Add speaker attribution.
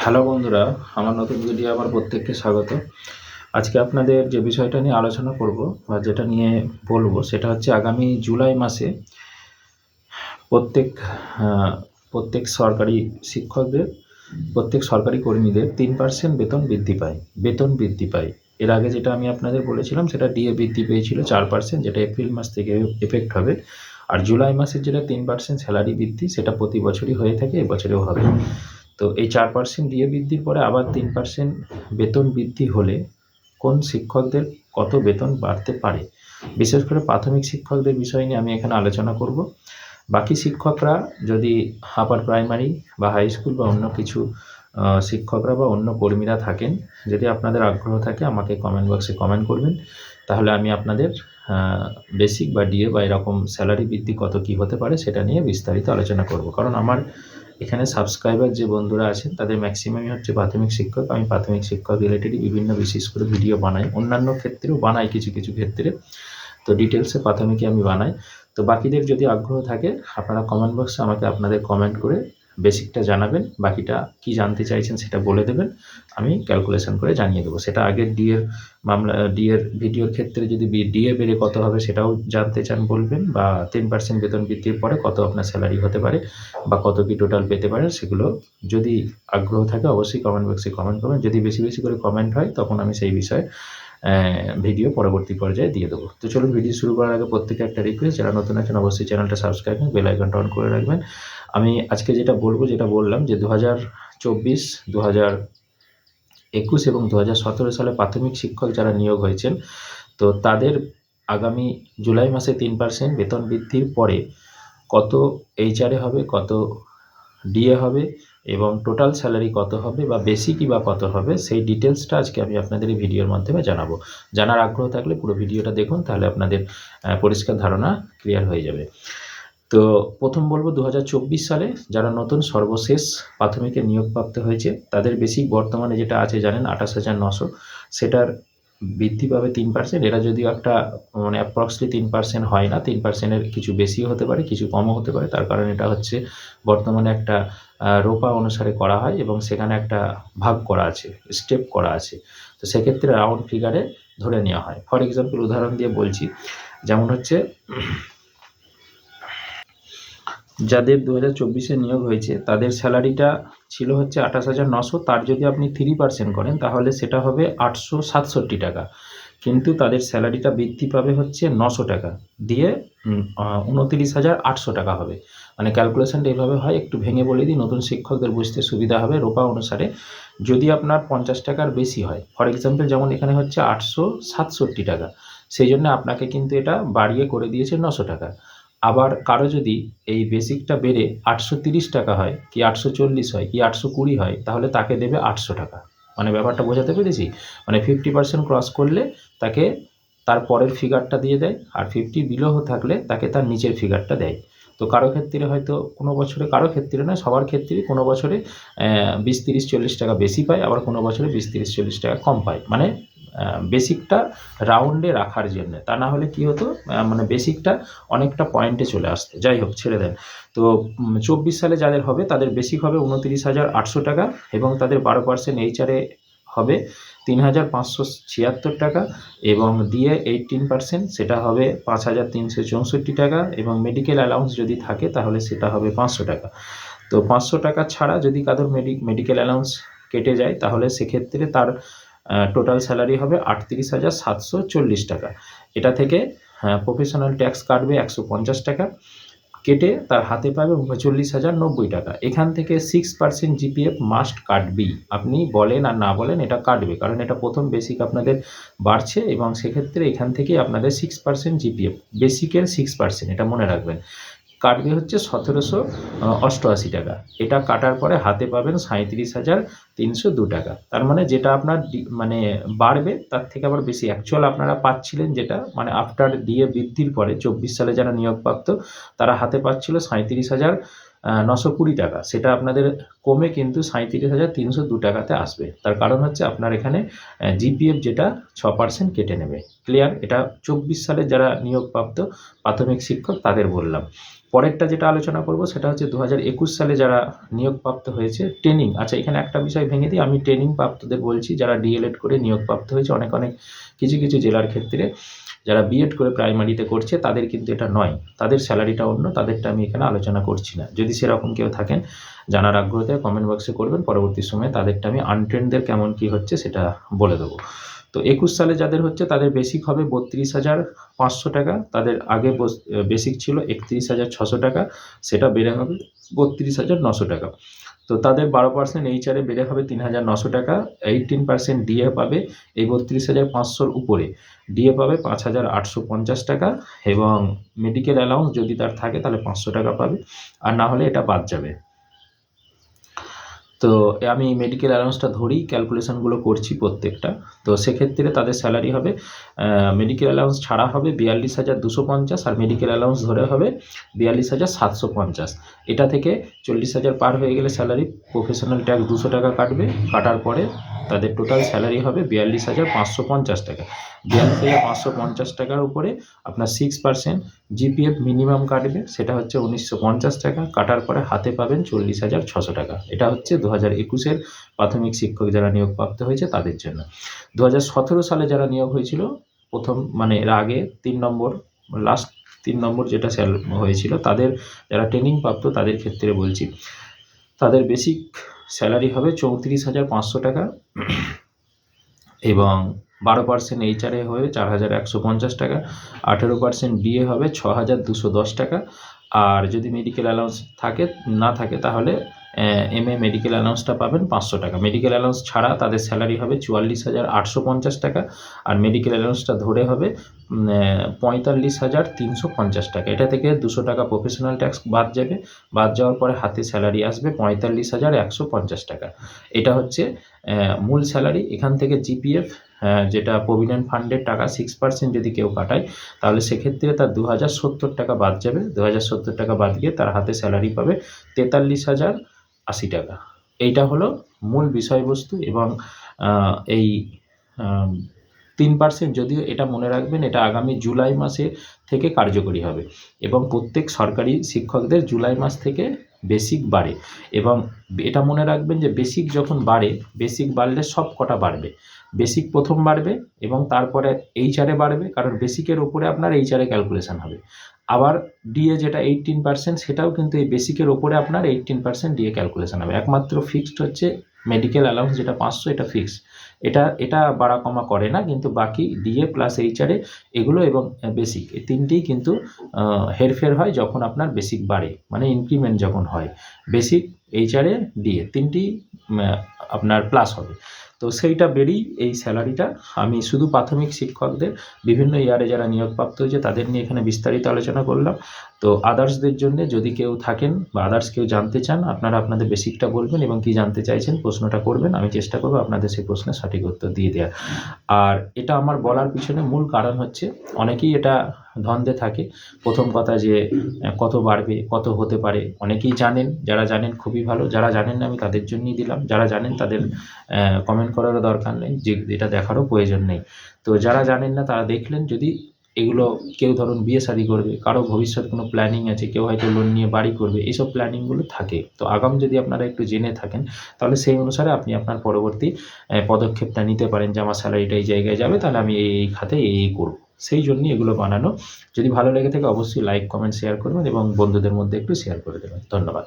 Speaker 1: Hello বন্ধুরা, আমার নতুন ভিডিও আমার প্রত্যেককে স্বাগত। আজকে আপনাদের যে বিষয়টা নিয়ে আলোচনা করব বা যেটা নিয়ে বলবো সেটা হচ্ছে আগামী জুলাই মাসে প্রত্যেক আহ, প্রত্যেক সরকারি শিক্ষকদের, প্রত্যেক সরকারি কর্মীদের 3% বেতন বৃদ্ধি পায়। এর আগে যেটা আমি আপনাদের বলেছিলাম সেটা ডিএ বৃদ্ধি পেয়েছিল 4%, যেটা এপ্রিল মাস থেকে এফেক্ট হবে। আর জুলাই মাসের যেটা 3% স্যালারি বৃদ্ধি, সেটা প্রতি বছরই হয়ে থাকে, এবছরেও হবে। তো এই 4% ডিএ বৃদ্ধির পরে আবার 3% বেতন বৃদ্ধি হলে কোন শিক্ষকদের কত বেতন বাড়তে পারে, বিশেষ করে প্রাথমিক শিক্ষকদের বিষয় নিয়ে আমি এখানে আলোচনা করব। বাকি শিক্ষকরা, যদি আপার প্রাইমারি বা হাই স্কুল বা অন্য কিছু শিক্ষকরা বা অন্য কর্মীরা থাকেন, যদি আপনাদের আগ্রহ থাকে আমাকে কমেন্ট বক্সে কমেন্ট করবেন, তাহলে আমি আপনাদের বেসিক বা ডিএ বা এরকম স্যালারি বৃদ্ধি কত কী হতে পারে সেটা নিয়ে বিস্তারিত আলোচনা করব। কারণ আমার এখানে সাবস্ক্রাইবার যে বন্ধুরা আছেন তাদের ম্যাক্সিমামই হচ্ছে প্রাথমিক শিক্ষক। আমি প্রাথমিক শিক্ষক রিলেটেডই বিভিন্ন বিশেষ করে ভিডিও বানাই, অন্যান্য ক্ষেত্রেও বানাই কিছু কিছু ক্ষেত্রে। তো ডিটেলসে প্রাথমিকে আমি বানাই। তো বাকিদের যদি আগ্রহ থাকে আপনারা কমেন্ট বক্সে আমাকে আপনাদের কমেন্ট করে বেসিকটা জানাবেন, বাকিটা কি জানতে চাইছেন সেটা বলে দেবেন, আমি ক্যালকুলেশন করে জানিয়ে দেবো। সেটা আগের ডিএর ভিডিওর ক্ষেত্রে যদি ডিএ বেড়ে কত হবে সেটাও জানতে চান বলবেন, বা 3% বেতন বৃদ্ধির পরে কত আপনার স্যালারি হতে পারে বা কত কি টোটাল পেতে পারেন, সেগুলো যদি আগ্রহ থাকে অবশ্যই কমেন্ট বক্সে কমেন্ট করবেন। যদি বেশি বেশি করে কমেন্ট হয় তখন আমি সেই বিষয়ে ভিডিও পরবর্তী পর্যায়ে দিয়ে দেবো। তো চলুন, ভিডিও শুরু করার আগে প্রত্যেকে একটা রিকোয়েস্ট, যারা নতুন আছেন অবশ্যই চ্যানেলটা সাবস্ক্রাইব করুন, বেল আইকনটা অন করে রাখবেন। আমি আজকে যেটা বলবো, যেটা বললাম যে 2024, 2021 এবং 2017 সালে প্রাথমিক শিক্ষক যারা নিয়োগ হয়েছেন, তো তাদের আগামী জুলাই মাসে 3% বেতন বৃদ্ধির পরে কত এইচআরএ হবে, কত ডিএ হবে এবং টোটাল স্যালারি কত হবে বা বেসিকই বা কত হবে, সেই ডিটেলসটা আজকে আমি আপনাদের এই ভিডিওর মাধ্যমে জানাবো। জানার আগ্রহ থাকলে পুরো ভিডিওটা দেখুন, তাহলে আপনাদের পরিষ্কার ধারণা ক্লিয়ার হয়ে যাবে। তো প্রথম বলবো 2024 সালে যারা নতুন সর্বশেষ প্রাথমিকে নিয়োগপ্রাপ্ত হয়েছে তাদের বেসিক বর্তমানে যেটা আছে জানেন 28,900, সেটার বৃদ্ধি পাবে 3%। এটা যদিও একটা মানে অ্যাপ্রক্সলি 3% হয় না, 3%-এর কিছু বেশিও হতে পারে, কিছু কমও হতে পারে। তার কারণ এটা হচ্ছে বর্তমানে একটা রোপা অনুসারে করা হয় এবং সেখানে একটা ভাগ করা আছে, স্টেপ করা আছে। তো সেক্ষেত্রে রাউন্ড ফিগারে ধরে নেওয়া হয়। ফর এক্সাম্পল উদাহরণ দিয়ে বলছি, যেমন হচ্ছে যাদের 2024-এ নিয়োগ হয়েছে তাদের স্যালারিটা ছিল হচ্ছে 28,900, তার যদি আপনি 3% করেন তাহলে সেটা হবে 867 টাকা। কিন্তু তাদের স্যালারিটা বৃদ্ধি পাবে হচ্ছে 900 টাকা দিয়ে 29,800 টাকা হবে। মানে ক্যালকুলেশনটা এইভাবে হয়, একটু ভেঙে বলে দিই নতুন শিক্ষকদের বুঝতে সুবিধা হবে। রোপা অনুসারে যদি আপনার 50 টাকার বেশি হয়, ফর এক্সাম্পল যেমন এখানে হচ্ছে 867 টাকা, সেই জন্য আপনাকে কিন্তু এটা বাড়িয়ে করে দিয়েছে 900 টাকা। আবার কারো যদি এই বেসিকটা বেড়ে 830 টাকা হয়, কি 840 হয়, কি 820 হয়, তাহলে তাকে দেবে 800 টাকা। মানে ব্যাপারটা বোঝাতে পেরেছি? মানে 50% ক্রস করলে তাকে তার পরের ফিগারটা দিয়ে দেয়, আর 50 বিলো থাকলে তাকে তার নিচের ফিগারটা দেয়। তো কারো ক্ষেত্রে হয়তো কোনো বছরে, কারো ক্ষেত্রে নয় সবার ক্ষেত্রেই, কোনো বছরে 20, 30, 40 টাকা বেশি পায়, আবার কোনো বছরে 20, 30, 40 টাকা কম পায়। মানে বেসিকটা রাউন্ডে রাখার জন্যে, তা না হলে কী হতো, মানে বেসিকটা অনেকটা পয়েন্টে চলে আসতো। যাই হোক, ছেড়ে দেন। তো 24 সালে যাদের হবে তাদের বেসিক হবে 29,800 টাকা এবং তাদের 12% এইচআরএ হবে 3,576 টাকা এবং দিয়ে 18% সেটা হবে 5,364 টাকা এবং মেডিকেল অ্যালাউন্স যদি থাকে তাহলে সেটা হবে 500 টাকা। তো 500 টাকা ছাড়া যদি কারোর মেডিকেল অ্যালাউন্স কেটে যায় তাহলে সেক্ষেত্রে তার টোটাল স্যালারি হবে 38,740 টাকা। এটা থেকে প্রফেশনাল ট্যাক্স কাটবে 150 টাকা, কেটে তার হাতে পাবে 39,090 টাকা। এখান থেকে 6% জিপিএফ মাস্ট কাটবেই, আপনি বলেন আর না বলেন এটা কাটবে, কারণ এটা প্রথম বেসিক আপনাদের বাড়ছে এবং সেক্ষেত্রে এখান থেকে আপনাদের 6% জিপিএফ, বেসিকের 6%, এটা মনে রাখবেন, কাটবে হচ্ছে 1,788 টাকা। এটা কাটার পরে হাতে পাবেন 37,302 টাকা। তার মানে যেটা আপনার মানে বাড়বে তার থেকে আবার বেশি অ্যাকচুয়াল আপনারা পাচ্ছিলেন, যেটা মানে আফটার ডিএ বৃদ্ধির পরে 24 সালে যারা নিয়োগপ্রাপ্ত তারা হাতে পাচ্ছিল 37,920 টাকা, সেটা আপনাদের কমে কিন্তু 37,302 টাকাতে আসবে। তার কারণ হচ্ছে আপনার এখানে জিপিএফ যেটা 6% কেটে নেবে। ক্লিয়ার? এটা 24 সালে যারা নিয়োগপ্রাপ্ত প্রাথমিক শিক্ষক তাদের বললাম। পরেরটা যেটা আলোচনা করব সেটা হচ্ছে 2021 সালে যারা নিয়োগপ্রাপ্ত হয়েছে ট্রেনিং। আচ্ছা, এখানে একটা বিষয় ভেঙে দিই, আমি ট্রেনিং প্রাপ্তদের বলছি, যারা ডিএলএড করে নিয়োগপ্রাপ্ত হয়েছে। অনেক কিছু জেলার ক্ষেত্রে যারা বিএড করে প্রাইমারিতে করছে তাদের কিন্তু এটা নয়, তাদের স্যালারিটা অন্য, তাদেরটা আমি এখানে আলোচনা করছি না। যদি সেরকম কেউ থাকেন জানার আগ্রহতে কমেন্ট বক্সে করবেন, পরবর্তী সময়ে তাদেরটা আমি আনট্রেনদের কেমন কি হচ্ছে সেটা বলে দেবো। তো 21 সালে যাদের হচ্ছে তাদের বেসিক হবে 32,500 টাকা, তাদের আগে বেসিক ছিল 31,600 টাকা, সেটা বেড়ে হবে 32,900 টাকা। তো তাদের 12% এইচআরে বেড়ে হবে 3,900 টাকা, 18% ডিএ পাবে এই 32,500-র উপরে, ডিএ পাবে 5,850 টাকা, এবং মেডিকেল অ্যালাউন্স যদি তার থাকে তাহলে 500 টাকা পাবে, আর না হলে এটা বাদ যাবে। তো আমি মেডিকেল অ্যালাউন্সটা ধরেই ক্যালকুলেশনগুলো করছি প্রত্যেকটা। তো সেক্ষেত্রে তাদের স্যালারি হবে, মেডিকেল অ্যালাউন্স ছাড়া হবে 42,250, আর মেডিকেল অ্যালাউন্স ধরে হবে 42,750। এটা থেকে 40,000 পার হয়ে গেলে স্যালারি প্রফেশনাল ট্যাক্স 200 টাকা কাটবে, কাটার পরে তাদের টোটাল স্যালারি হবে 42,550 টাকা। 42,550 টাকার উপরে আপনার 6% জিপিএফ মিনিমাম কাটবে, সেটা হচ্ছে 1,950 টাকা, কাটার পরে হাতে পাবেন 40,600 টাকা। এটা হচ্ছে 2021-এর প্রাথমিক শিক্ষক যারা নিয়োগপ্রাপ্ত হয়েছে তাদের জন্য। 2017 সালে যারা নিয়োগ হয়েছিল প্রথম, মানে এর আগে 3 নম্বর, লাস্ট 3 নম্বর যেটা হয়েছিল, তাদের যারা ট্রেনিং প্রাপ্ত তাদের ক্ষেত্রে বলছি, তাদের বেসিক স্যালারি হবে 34,500 টাকা, এবং 12% এইচআরএ হবে 4,150 টাকা, 18% ডিএ হবে 6,210 টাকা, আর যদি মেডিকেল অ্যালাউন্স না থাকে তাহলে এমএ মেডিকেল অ্যালাউন্সটা পাবেন 500 টাকা। মেডিকেল অ্যালাউন্স ছাড়া তাদের স্যালারি হবে 44,850 টাকা, আর মেডিকেল অ্যালাউন্সটা ধরে হবে 45,350 টাকা। এটা থেকে 200 টাকা প্রফেশনাল ট্যাক্স বাদ যাবে, বাদ যাওয়ার পরে হাতে স্যালারি আসবে 45,150 টাকা। এটা হচ্ছে মূল স্যালারি। এখান থেকে জিপিএফ, যেটা প্রভিডেন্ট ফান্ডের টাকা 6% যদি কেউ কাটায় তাহলে সেক্ষেত্রে তার 2,070 টাকা বাদ যাবে। 2,070 টাকা বাদ গিয়ে তার হাতে স্যালারি পাবে 43,080 টাকা। এইটা হলো মূল বিষয়বস্তু, এবং এই 3%, যদিও এটা মনে রাখবেন এটা আগামী জুলাই মাসে থেকে কার্যকরী হবে, এবং প্রত্যেক সরকারি শিক্ষকদের জুলাই মাস থেকে বেসিক বাড়ে। এবং এটা মনে রাখবেন যে বেসিক যখন বাড়ে, বেসিক বাড়লে সব কটা বাড়বে। বেসিক প্রথম বাড়বে এবং তারপরে এইচআরে বাড়বে, কারণ বেসিকের ওপরে আপনার এইচআরে ক্যালকুলেশন হবে। আবার ডিএ যেটা 18%, সেটাও কিন্তু এই বেসিকের ওপরে আপনার 18% ডিএ ক্যালকুলেশন হবে। একমাত্র ফিক্সড হচ্ছে মেডিকেল অ্যালাউন্স, যেটা 500, এটা ফিক্সড, এটা বাড়া কমা করে না, কিন্তু বাকি ডিএ প্লাস এইচআরে এগুলো এবং বেসিক, এই তিনটেই কিন্তু হেরফের হয় যখন আপনার বেসিক বাড়ে, মানে ইনক্রিমেন্ট যখন হয়। বেসিক, এইচআরে, ডিএ তিনটেই আপনার প্লাস হবে। তো সেইটা বেরিয়ে এই স্যালারিটা আমি শুধু প্রাথমিক শিক্ষকদের বিভিন্ন ইয়ারে যারা নিয়োগপ্রাপ্ত হয়েছে তাদের নিয়ে এখানে বিস্তারিত আলোচনা করলাম। তো আদার্সদের জন্য যদি কেউ থাকেন বা আদার্স কেউ জানতে চান, আপনারা আপনাদের বেসিকটা বলবেন এবং কি জানতে চাইছেন প্রশ্নটা করবেন, আমি চেষ্টা করবো আপনাদের সেই প্রশ্নের সঠিক উত্তর দিয়ে দেওয়ার। আর এটা আমার বলার পিছনে মূল কারণ হচ্ছে অনেকেই এটা ধন্দে থাকে। প্রথম কথা যে কত বাড়বে, কত হতে পারে, অনেকেই জানেন, যারা জানেন খুবই ভালো, যারা জানেন না আমি তাদের জন্যই দিলাম, যারা জানেন তাদের কমেন্ট করারও দরকার নেই, যে এটা দেখারও প্রয়োজন নেই। তো যারা জানেন না তারা দেখলেন, যদি এগুলো কেউ ধরুন বিয়ে শাদী করবে, কারো ভবিষ্যৎ কোনো প্ল্যানিং আছে, কেউ হয়তো লোন নিয়ে বাড়ি করবে, এইসব প্ল্যানিংগুলো থাকে। তো আগাম যদি আপনারা একটু জেনে থাকেন তাহলে সেই অনুসারে আপনি আপনার পরবর্তী পদক্ষেপটা নিতে পারেন, যে আমার স্যালারিটা এই জায়গায় যাবে, তাহলে আমি এই খাতে এই করব। সেই জন্যই এগুলো বানানো। যদি ভালো লেগে থাকে অবশ্যই লাইক, কমেন্ট, শেয়ার করবেন এবং বন্ধুদের মধ্যে একটু শেয়ার করে দেবেন। ধন্যবাদ।